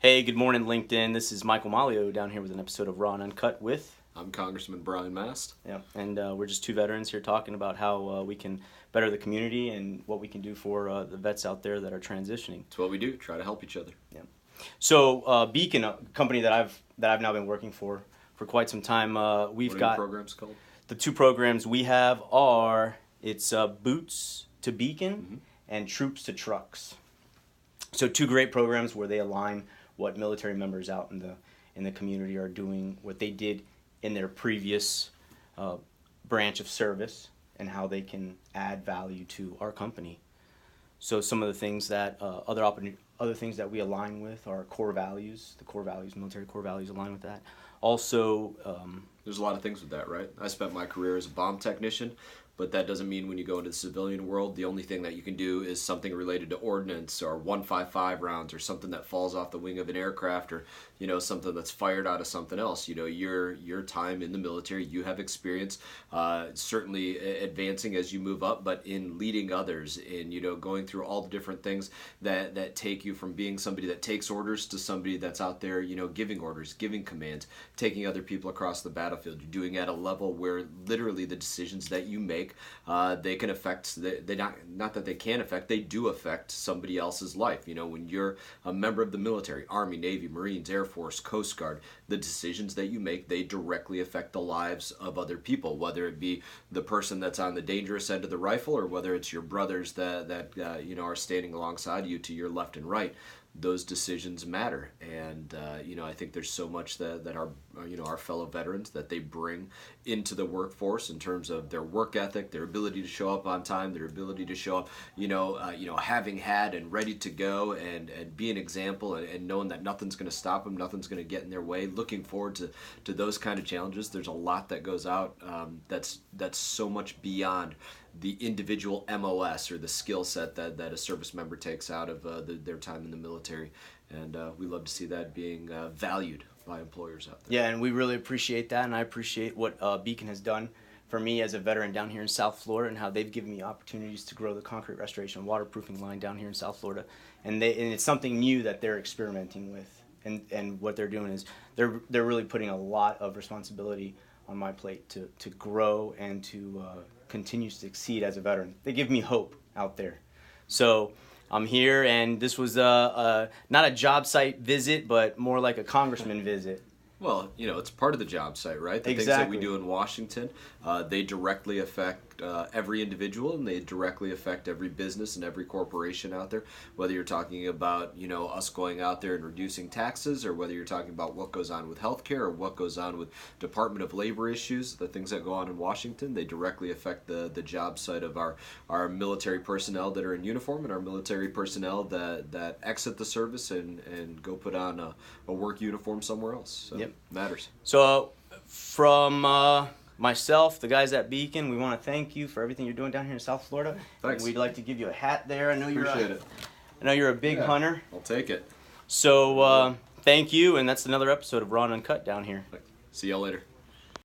Hey, good morning, LinkedIn. This is Michael Maglio down here with an episode of Raw and Uncut with. I'm Congressman Mast. Yeah, and we're just two veterans here talking about how we can better the community and what we can do for the vets out there that are transitioning. It's what we do. Try to help each other. Yeah. So Beacon, a company that I've now been working for quite some time. We've What are got your programs called? the two programs we have are Boots to Beacon and Troops to Trucks. So two great programs where they align what military members out in the community are doing, what they did in their previous branch of service, and how they can add value to our company. So some of the things that other things that we align with are core values. The core values, military core values, align with that. Also, There's a lot of things with that, right? I spent my career as a bomb technician, but that doesn't mean when you go into the civilian world, the only thing that you can do is something related to ordnance or 155 rounds or something that falls off the wing of an aircraft or, something that's fired out of something else. Your time in the military, you have experience, certainly advancing as you move up, but in leading others, in, going through all the different things that take you from being somebody that takes orders to somebody that's out there, giving orders, giving commands, taking other people across the battlefield. You're doing it at a level where literally the decisions that you make, they can affect, they not that they can affect, they do affect somebody else's life. When you're a member of the military, Army, Navy, Marines, Air Force, Coast Guard, the decisions that you make, they directly affect the lives of other people, whether it be the person that's on the dangerous end of the rifle or whether it's your brothers that are standing alongside you to your left and right. Those decisions matter, and I think there's so much that our fellow veterans that they bring into the workforce in terms of their work ethic, their ability to show up on time, their ability to show up, having had and ready to go and be an example and knowing that nothing's going to stop them, nothing's going to get in their way. Looking forward to those kind of challenges. There's a lot that goes out that's so much beyond the individual MOS or the skill set that a service member takes out of their time in the military. And we love to see that being valued by employers out there. yeah, and we really appreciate that, and I appreciate what Beacon has done for me as a veteran down here in South Florida, and how they've given me opportunities to grow the concrete restoration and waterproofing line down here in South Florida. And it's something new that they're experimenting with, and what they're doing is they're really putting a lot of responsibility on my plate to grow and to continue to succeed as a veteran. They give me hope out there. So I'm here, and this was not a job site visit, but more like a congressman visit. Well, it's part of the job site, right? The Exactly. things that we do in Washington, they directly affect every individual, and they directly affect every business and every corporation out there. Whether you're talking about, us going out there and reducing taxes, or whether you're talking about what goes on with healthcare or what goes on with Department of Labor issues, the things that go on in Washington, they directly affect the job site of our military personnel that are in uniform and our military personnel that exit the service and go put on a work uniform somewhere else. So Yep. Matters. So from myself, the guys at Beacon, we want to thank you for everything you're doing down here in South Florida. Thanks. We'd like to give you a hat there. I know Appreciate it. I know you're a big Yeah. hunter. I'll take it. So thank you, and that's another episode of Raw and Uncut down here. See y'all later.